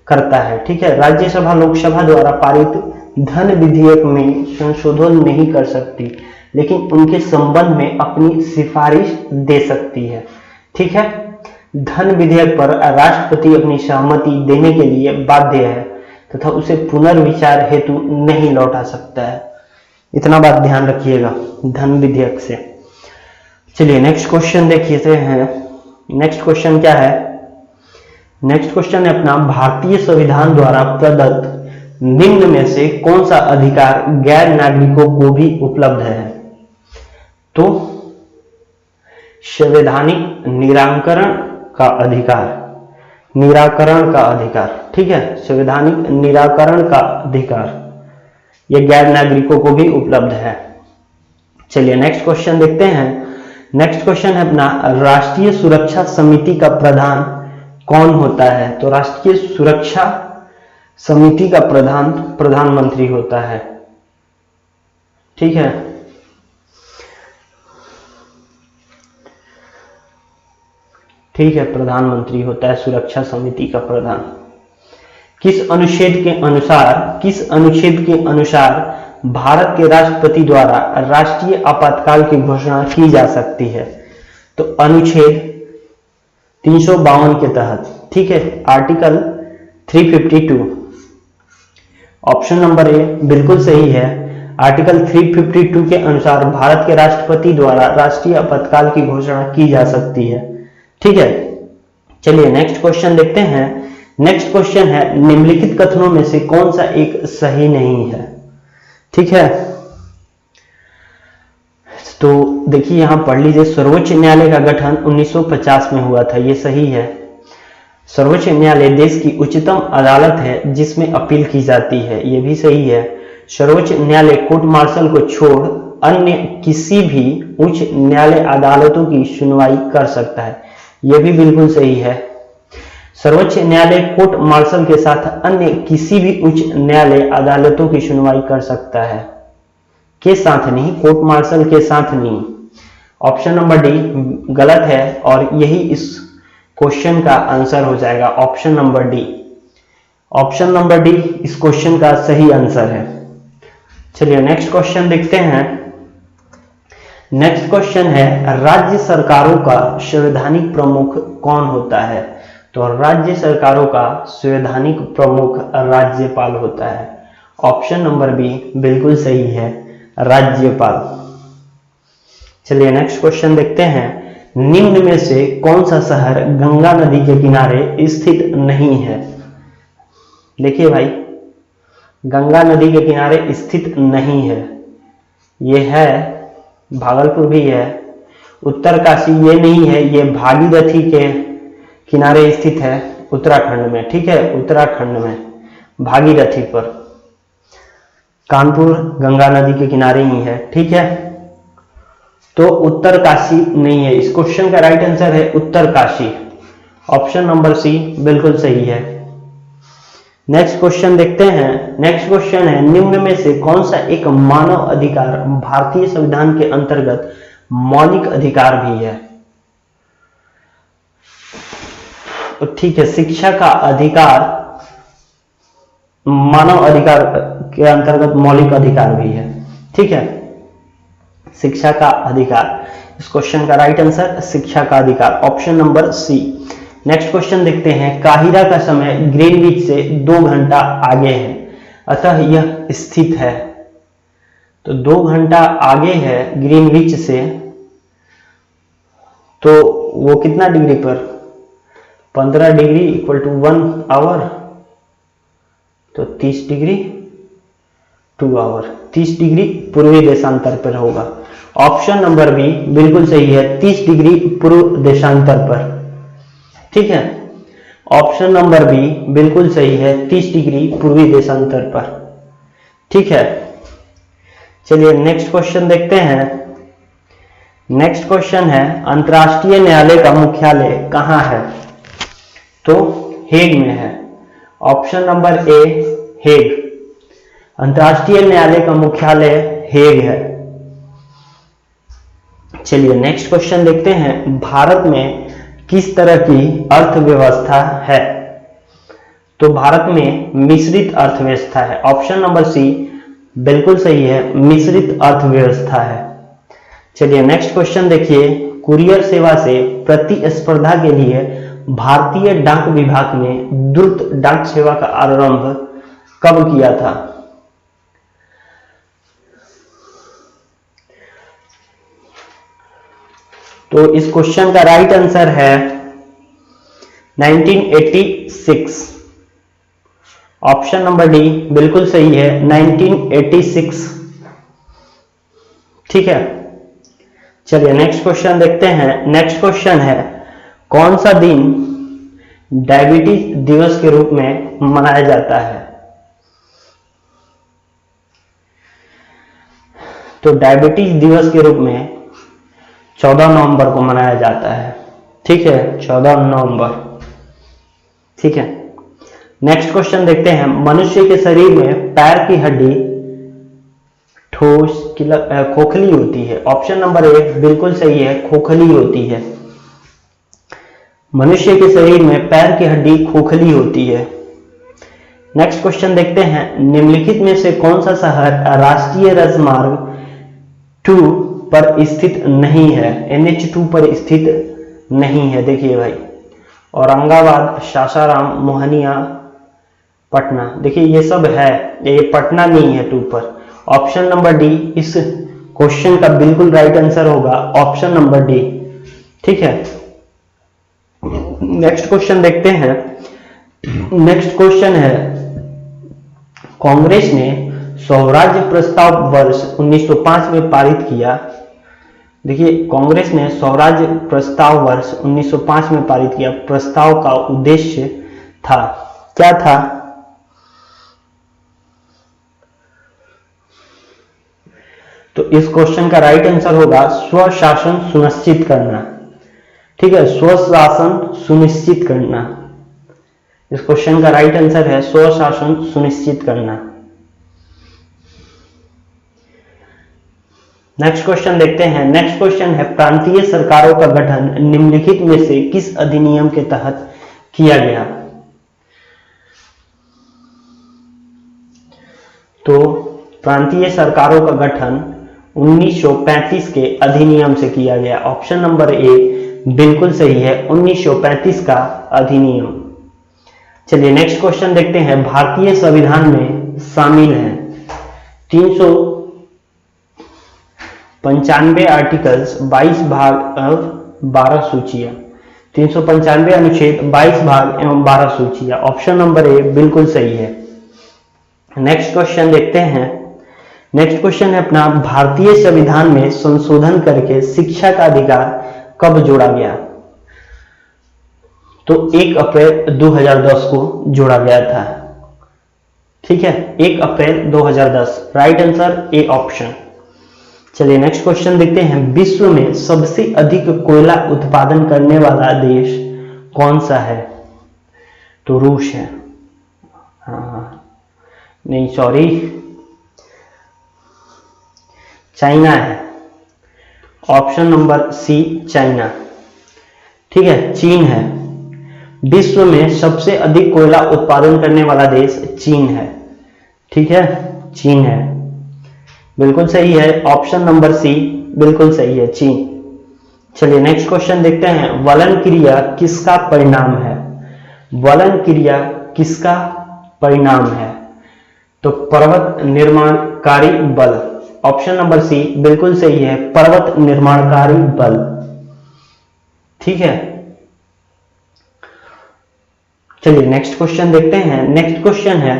करता है। ठीक है, राज्यसभा लोकसभा द्वारा पारित धन विधेयक में संशोधन नहीं कर सकती, लेकिन उनके संबंध में अपनी सिफारिश दे सकती है। ठीक है, धन विधेयक पर राष्ट्रपति अपनी सहमति देने के लिए बाध्य है तथा उसे पुनर्विचार हेतु नहीं लौटा सकता है। इतना बात ध्यान रखिएगा धन विधेयक से। चलिए नेक्स्ट क्वेश्चन देखते हैं। नेक्स्ट क्वेश्चन क्या है? नेक्स्ट क्वेश्चन है अपना, भारतीय संविधान द्वारा प्रदत्त निम्न में से कौन सा अधिकार गैर नागरिकों को भी उपलब्ध है? तो संवैधानिक निराकरण का अधिकार, निराकरण का अधिकार। ठीक है, संवैधानिक निराकरण का अधिकार यह गैर नागरिकों को भी उपलब्ध है। चलिए नेक्स्ट क्वेश्चन देखते हैं। नेक्स्ट क्वेश्चन है अपना, राष्ट्रीय सुरक्षा समिति का प्रधान कौन होता है? तो राष्ट्रीय सुरक्षा समिति का प्रधान प्रधानमंत्री होता है। ठीक है, ठीक है, प्रधानमंत्री होता है सुरक्षा समिति का प्रधान। किस अनुच्छेद के अनुसार भारत के राष्ट्रपति द्वारा राष्ट्रीय आपातकाल की घोषणा की जा सकती है? तो अनुच्छेद 352 के तहत। ठीक है, आर्टिकल 352। ऑप्शन नंबर ए बिल्कुल सही है। आर्टिकल 352 के अनुसार भारत के राष्ट्रपति द्वारा राष्ट्रीय आपातकाल की घोषणा की जा सकती है। ठीक है, चलिए नेक्स्ट क्वेश्चन देखते हैं। नेक्स्ट क्वेश्चन है, निम्नलिखित कथनों में से कौन सा एक सही नहीं है? ठीक है, तो देखिए यहां पढ़ लीजिए, सर्वोच्च न्यायालय का गठन 1950 में हुआ था, ये सही है। सर्वोच्च न्यायालय देश की उच्चतम अदालत है जिसमें अपील की जाती है, ये भी सही है। सर्वोच्च न्यायालय कोर्ट मार्शल को छोड़ अन्य किसी भी उच्च न्यायालय अदालतों की सुनवाई कर सकता है, यह भी बिल्कुल सही है। सर्वोच्च न्यायालय कोर्ट मार्शल के साथ अन्य किसी भी उच्च न्यायालय अदालतों की सुनवाई कर सकता है, के साथ नहीं, कोर्ट मार्शल के साथ नहीं। ऑप्शन नंबर डी गलत है और यही इस क्वेश्चन का आंसर हो जाएगा। Option number D, option number D इस क्वेश्चन का सही आंसर है। चलिए नेक्स्ट क्वेश्चन देखते हैं। नेक्स्ट क्वेश्चन है, राज्य सरकारों का संवैधानिक प्रमुख कौन होता है? तो राज्य सरकारों का संवैधानिक प्रमुख राज्यपाल होता है। ऑप्शन नंबर बी बिल्कुल सही है, राज्यपाल। चलिए नेक्स्ट क्वेश्चन देखते हैं। निम्न में से कौन सा शहर गंगा नदी के किनारे स्थित नहीं है? देखिए भाई, गंगा नदी के किनारे स्थित नहीं है, यह है भागलपुर भी है, उत्तरकाशी ये नहीं है, ये भागीरथी के किनारे स्थित है उत्तराखंड में। ठीक है, उत्तराखंड में भागीरथी पर। कानपुर गंगा नदी के किनारे ही है। ठीक है, तो उत्तरकाशी नहीं है। इस क्वेश्चन का राइट आंसर है उत्तरकाशी। ऑप्शन नंबर सी बिल्कुल सही है। नेक्स्ट क्वेश्चन देखते हैं। नेक्स्ट क्वेश्चन है, निम्न में से कौन सा एक मानव अधिकार भारतीय संविधान के अंतर्गत मौलिक अधिकार भी है? ठीक है, शिक्षा का अधिकार मानव अधिकार के अंतर्गत मौलिक अधिकार भी है। ठीक है, शिक्षा का अधिकार, इस क्वेश्चन का राइट आंसर शिक्षा का अधिकार, option number C. Next question देखते हैं, काहिरा का समय ग्रीनविच से 2 घंटा आगे है, अतः यह स्थित है। तो 2 घंटा आगे है ग्रीनविच से, तो वो कितना डिग्री पर, 15 डिग्री इक्वल टू 1 आवर, तो 30 डिग्री 2 आवर, 30 डिग्री पूर्वी देशांतर पर होगा। ऑप्शन नंबर बी बिल्कुल सही है, 30 डिग्री पूर्व देशांतर पर। ठीक है, ऑप्शन नंबर बी बिल्कुल सही है, 30 डिग्री पूर्वी देशांतर पर। ठीक है, चलिए नेक्स्ट क्वेश्चन देखते हैं। नेक्स्ट क्वेश्चन है, अंतर्राष्ट्रीय न्यायालय का मुख्यालय कहां है? तो हेग में है। ऑप्शन नंबर ए हेग, अंतर्राष्ट्रीय न्यायालय का मुख्यालय हेग है। चलिए नेक्स्ट क्वेश्चन देखते हैं, भारत में किस तरह की अर्थव्यवस्था है? तो भारत में मिश्रित अर्थव्यवस्था है। ऑप्शन नंबर सी बिल्कुल सही है, मिश्रित अर्थव्यवस्था है। चलिए नेक्स्ट क्वेश्चन देखिए, कुरियर सेवा से प्रतिस्पर्धा के लिए भारतीय डाक विभाग ने द्रुत डाक सेवा का आरंभ कब किया था? तो इस क्वेश्चन का राइट आंसर है 1986। ऑप्शन नंबर डी बिल्कुल सही है, 1986। ठीक है, चलिए नेक्स्ट क्वेश्चन देखते हैं। नेक्स्ट क्वेश्चन है, कौन सा दिन डायबिटीज दिवस के रूप में मनाया जाता है? तो डायबिटीज दिवस के रूप में 14 नवंबर को मनाया जाता है। ठीक है, 14 नवंबर। ठीक है, नेक्स्ट क्वेश्चन देखते हैं, मनुष्य के शरीर में पैर की हड्डी ठोस खोखली होती है। ऑप्शन नंबर ए बिल्कुल सही है, खोखली होती है। मनुष्य के शरीर में पैर की हड्डी खोखली होती है। नेक्स्ट क्वेश्चन देखते हैं, निम्नलिखित में से कौन सा शहर राष्ट्रीय राजमार्ग 2 पर स्थित नहीं है? NH2 पर स्थित नहीं है। देखिए भाई, औरंगाबाद, सासाराम, मोहनिया, पटना, देखिए ये सब है, ये पटना नहीं है 2 पर। ऑप्शन नंबर डी इस क्वेश्चन का बिल्कुल राइट आंसर होगा, ऑप्शन नंबर डी। ठीक है, नेक्स्ट क्वेश्चन देखते हैं। नेक्स्ट क्वेश्चन है, कांग्रेस ने स्वराज्य प्रस्ताव वर्ष 1905 में पारित किया। देखिए, कांग्रेस ने स्वराज्य प्रस्ताव वर्ष 1905 में पारित किया। प्रस्ताव का उद्देश्य था, क्या था? तो इस क्वेश्चन का राइट आंसर होगा स्वशासन सुनिश्चित करना। ठीक है, स्वशासन सुनिश्चित करना। इस क्वेश्चन का राइट आंसर है स्वशासन सुनिश्चित करना। नेक्स्ट क्वेश्चन देखते हैं। नेक्स्ट क्वेश्चन है, प्रांतीय सरकारों का गठन निम्नलिखित में से किस अधिनियम के तहत किया गया? तो प्रांतीय सरकारों का गठन 1935 के अधिनियम से किया गया। ऑप्शन नंबर ए बिल्कुल सही है, 1935 का अधिनियम। चलिए नेक्स्ट क्वेश्चन देखते हैं। भारतीय संविधान में शामिल है 395 आर्टिकल्स, 22 भाग एवं 12 सूचियां। 395 अनुच्छेद, 22 भाग एवं 12 सूचियां। ऑप्शन नंबर ए बिल्कुल सही है। नेक्स्ट क्वेश्चन देखते हैं। नेक्स्ट क्वेश्चन है अपना, भारतीय संविधान में संशोधन करके शिक्षा का अधिकार कब जोड़ा गया? तो 1 अप्रैल 2010 को जोड़ा गया था। ठीक है, 1 अप्रैल 2010। Right answer A option. चलिए नेक्स्ट क्वेश्चन देखते हैं। विश्व में सबसे अधिक कोयला उत्पादन करने वाला देश कौन सा है? तो रूस है। नहीं सॉरी, चाइना है। Option number C China. ठीक है, चीन है। विश्व में सबसे अधिक कोयला उत्पादन करने वाला देश चीन है। ठीक है, चीन है, बिल्कुल सही है। ऑप्शन नंबर सी बिल्कुल सही है, चीन। चलिए नेक्स्ट क्वेश्चन देखते हैं, वलन क्रिया किसका परिणाम है? वलन क्रिया किसका परिणाम है? तो पर्वत निर्माणकारी बल। ऑप्शन नंबर सी बिल्कुल सही है, पर्वत निर्माणकारी बल। ठीक है, चलिए नेक्स्ट क्वेश्चन देखते हैं। नेक्स्ट क्वेश्चन है,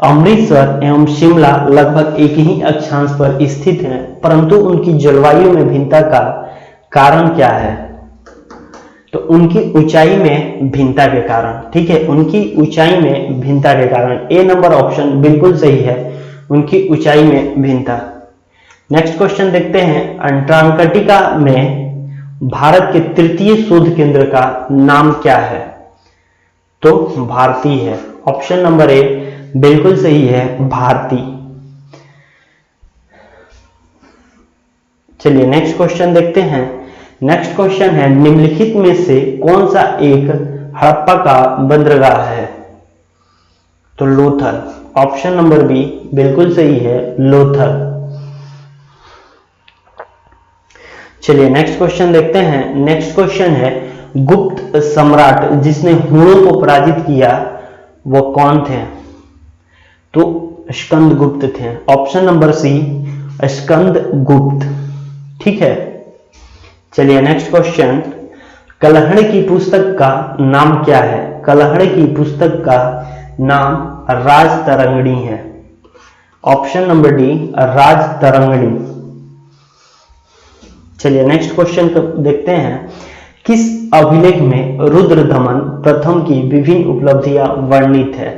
अमृतसर एवं शिमला लगभग एक ही अक्षांश पर स्थित हैं, परंतु उनकी जलवायु में भिन्नता का कारण क्या है? तो उनकी ऊंचाई में भिन्नता के कारण। ठीक है, उनकी ऊंचाई में भिन्नता के कारण। ए नंबर ऑप्शन बिल्कुल सही है, उनकी ऊंचाई में भिन्नता। नेक्स्ट क्वेश्चन देखते हैं, अंटार्कटिका में भारत के तृतीय शोध केंद्र का नाम क्या है? तो भारती है। ऑप्शन नंबर ए बिल्कुल सही है, भारती। चलिए नेक्स्ट क्वेश्चन देखते हैं। नेक्स्ट क्वेश्चन है, निम्नलिखित में से कौन सा एक हड़प्पा का बंदरगाह है? तो लोथल। ऑप्शन नंबर बी बिल्कुल सही है, लोथल। चलिए नेक्स्ट क्वेश्चन देखते हैं। नेक्स्ट क्वेश्चन है, गुप्त सम्राट जिसने हुणों को पराजित किया वो कौन थे? तो स्कंदगुप्त थे। Option number C Skandagupta. ठीक है, चलिए नेक्स्ट क्वेश्चन, कलहड़ की पुस्तक का नाम क्या है? कलहड़ की पुस्तक का नाम राजतरंगिणी है। Option number D Rajatarangini. चलिए नेक्स्ट क्वेश्चन देखते हैं, किस अभिलेख में रुद्रदमन प्रथम की विभिन्न उपलब्धियां वर्णित है?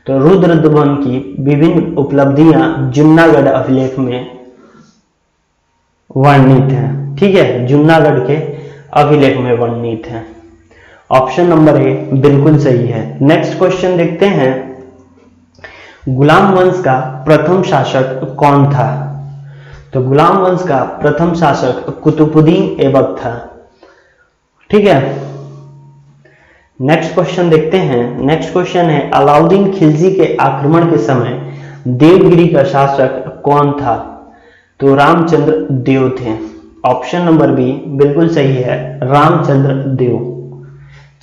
तो रुद्रदमन की विभिन्न उपलब्धियां जूनागढ़ अभिलेख में वर्णित हैं। ठीक है, जूनागढ़ के अभिलेख में वर्णित है। ऑप्शन नंबर ए बिल्कुल सही है। नेक्स्ट क्वेश्चन देखते हैं, गुलाम वंश का प्रथम शासक कौन था? तो गुलाम वंश का प्रथम शासक कुतुबुद्दीन ऐबक था। ठीक है, नेक्स्ट क्वेश्चन देखते हैं। नेक्स्ट क्वेश्चन है, अलाउद्दीन खिलजी के आक्रमण के समय देवगिरी का शासक कौन था? तो रामचंद्र देव थे। ऑप्शन नंबर बी बिल्कुल सही है, रामचंद्र देव।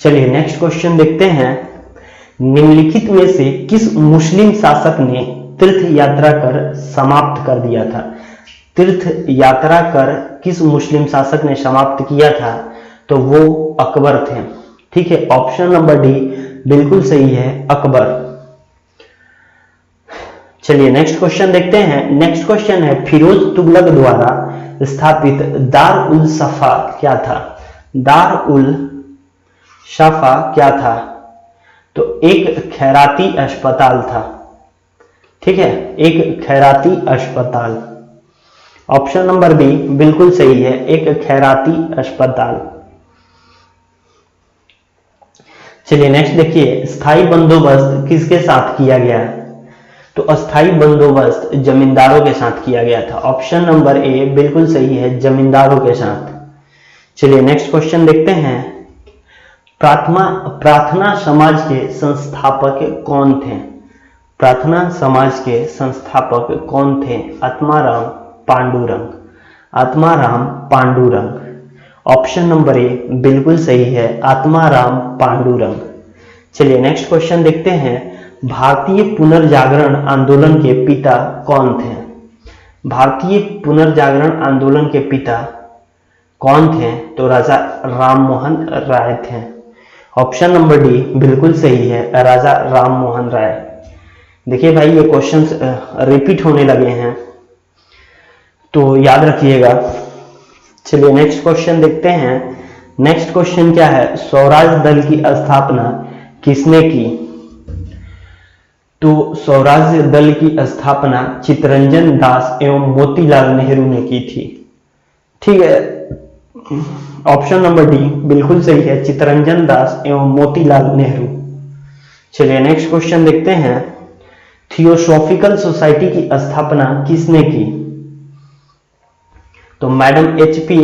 चलिए नेक्स्ट क्वेश्चन देखते हैं, निम्नलिखित में से किस मुस्लिम शासक ने तीर्थ यात्रा कर समाप्त कर दिया था? तीर्थ यात्रा कर किस मुस्लिम शासक ने समाप्त किया था? तो वो अकबर थे। ठीक है, ऑप्शन नंबर डी बिल्कुल सही है, अकबर। चलिए नेक्स्ट क्वेश्चन देखते हैं। नेक्स्ट क्वेश्चन है, फिरोज तुगलक द्वारा स्थापित दार उल सफा क्या था? दार उल सफा क्या था? तो एक खैराती अस्पताल था। ठीक है, एक खैराती अस्पताल। ऑप्शन नंबर बी बिल्कुल सही है, एक खैराती अस्पताल। चलिए नेक्स्ट देखिए, स्थायी बंदोबस्त किसके साथ किया गया? तो अस्थायी बंदोबस्त जमींदारों के साथ किया गया था। ऑप्शन नंबर ए बिल्कुल सही है, जमींदारों के साथ। चलिए नेक्स्ट क्वेश्चन देखते हैं, प्रार्थना समाज के संस्थापक कौन थे? प्रार्थना समाज के संस्थापक कौन थे? Atmaram Pandurang. Atmaram Pandurang. Option number A बिल्कुल सही है, आत्माराम पांडुरंग। चलिए नेक्स्ट क्वेश्चन देखते हैं, भारतीय पुनर्जागरण आंदोलन के पिता कौन थे? भारतीय पुनर्जागरण आंदोलन के पिता कौन थे? तो राजा राममोहन राय थे। ऑप्शन नंबर डी बिल्कुल सही है, राजा राममोहन राय। देखिए भाई, ये क्वेश्चंस रिपीट होने लगे हैं तो याद रखिएगा। चलिए नेक्स्ट क्वेश्चन देखते हैं। नेक्स्ट क्वेश्चन क्या है, स्वराज दल की स्थापना किसने की? तो स्वराज दल की स्थापना चित्तरंजन दास एवं मोतीलाल नेहरू ने की थी। ठीक है, ऑप्शन नंबर डी बिल्कुल सही है, चित्तरंजन दास एवं मोतीलाल नेहरू। चलिए नेक्स्ट क्वेश्चन देखते हैं, थियोसॉफिकल सोसाइटी की स्थापना किसने की? तो मैडम HP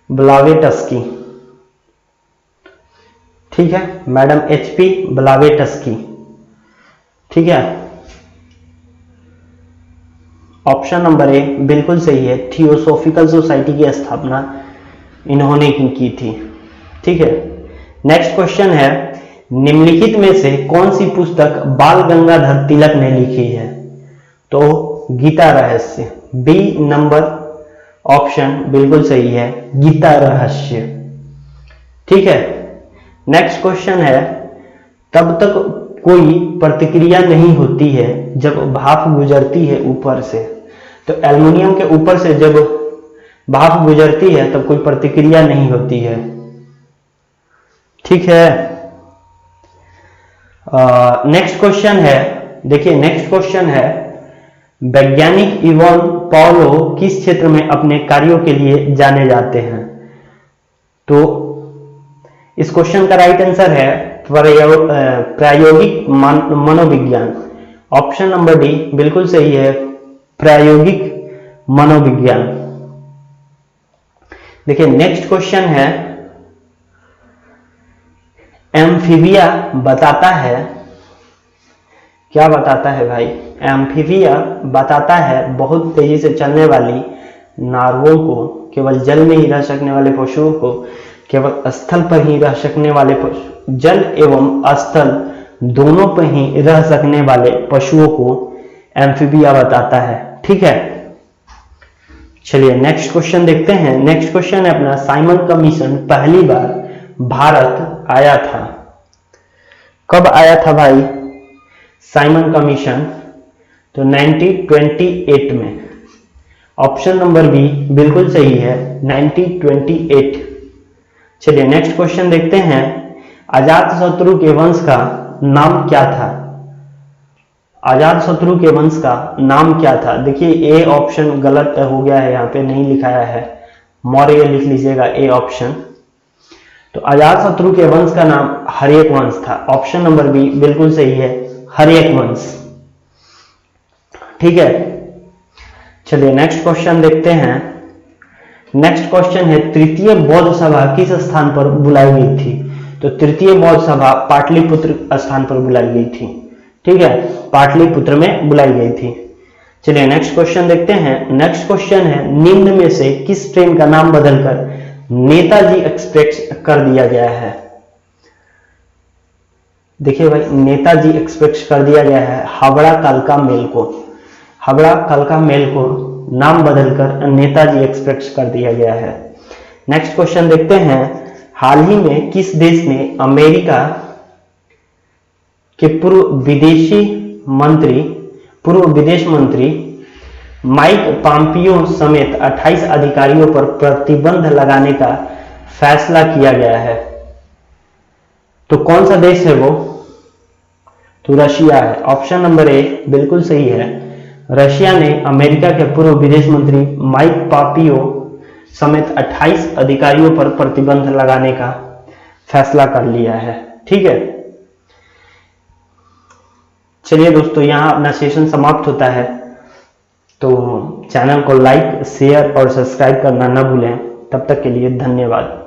ब्लावेटस्की। ठीक है, मैडम HP ब्लावेटस्की। ठीक है, ऑप्शन नंबर ए बिल्कुल सही है, थियोसॉफिकल सोसाइटी की स्थापना इन्होंने की थी। ठीक है, नेक्स्ट क्वेश्चन है, निम्नलिखित में से कौन सी पुस्तक बाल गंगाधर तिलक ने लिखी है? तो गीता रहस्य, बी नंबर ऑप्शन बिल्कुल सही है, गीता रहस्य। ठीक है, नेक्स्ट क्वेश्चन है, तब तक कोई प्रतिक्रिया नहीं होती है जब भाप गुजरती है ऊपर से। तो एल्युमिनियम के ऊपर से जब भाप गुजरती है तब कोई प्रतिक्रिया नहीं होती है। ठीक है, नेक्स्ट क्वेश्चन है, देखिए नेक्स्ट क्वेश्चन है, वैज्ञानिक इवान पाउलो किस क्षेत्र में अपने कार्यों के लिए जाने जाते हैं? तो इस क्वेश्चन का राइट आंसर है प्रायोगिक मनोविज्ञान। ऑप्शन नंबर डी बिल्कुल सही है, प्रायोगिक मनोविज्ञान। देखिए नेक्स्ट क्वेश्चन है, एम्फीबिया बताता है, क्या बताता है भाई? एम्फीबिया बताता है बहुत तेजी से चलने वाली नार्वों को, केवल जल में ही रह सकने वाले पशुओं को, केवल स्थल पर ही रह सकने वाले पशु, जल एवं स्थल दोनों पर ही रह सकने वाले पशुओं को एम्फीबिया बताता है। ठीक है, चलिए नेक्स्ट क्वेश्चन देखते हैं। नेक्स्ट क्वेश्चन है अपना, साइमन कमीशन पहली बार भारत आया था? कब आया था भाई साइमन कमीशन? तो 1928 में। ऑप्शन नंबर बी बिल्कुल सही है, 1928। चलिए नेक्स्ट क्वेश्चन देखते हैं, अजातशत्रु के वंश का नाम क्या था? अजातशत्रु के वंश का नाम क्या था? देखिए ए ऑप्शन गलत हो गया है, यहाँ पे नहीं लिखाया है, मौर्य लिख लीजिएगा ए ऑप्शन। तो अजातशत्रु के वंश का नाम हर्यक वंश था। ऑप्शन नंबर बी बिल्कुल सही है, हर्यक वंश। ठीक है, चलिए नेक्स्ट क्वेश्चन देखते हैं। नेक्स्ट क्वेश्चन है, तृतीय बौद्ध सभा किस स्थान पर बुलाई गई थी? तो तृतीय बौद्ध सभा पाटलिपुत्र स्थान पर बुलाई गई थी। ठीक है, पाटलिपुत्र में बुलाई गई थी। चलिए नेक्स्ट क्वेश्चन देखते हैं। नेक्स्ट क्वेश्चन है, निम्न में से किस ट्रेन का नाम बदलकर नेताजी एक्सप्रेस कर दिया गया है? देखिए भाई, नेताजी एक्सप्रेस कर दिया गया है हावड़ा कालका मेल को, हावड़ा कालका मेल को नाम बदलकर नेताजी एक्सप्रेस कर दिया गया है। नेक्स्ट क्वेश्चन देखते हैं, हाल ही में किस देश ने अमेरिका के पूर्व विदेश मंत्री माइक पॉम्पियो समेत 28 अधिकारियों पर प्रतिबंध लगाने का फैसला किया गया है? तो कौन सा देश है वो? तो रशिया है। ऑप्शन नंबर ए बिल्कुल सही है, रशिया ने अमेरिका के पूर्व विदेश मंत्री माइक पॉम्पियो समेत 28 अधिकारियों पर प्रतिबंध लगाने का फैसला कर लिया है। ठीक है, चलिए दोस्तों, यहां अपना सेशन समाप्त होता है। तो चैनल को लाइक, शेयर और सब्सक्राइब करना न भूलें। तब तक के लिए धन्यवाद।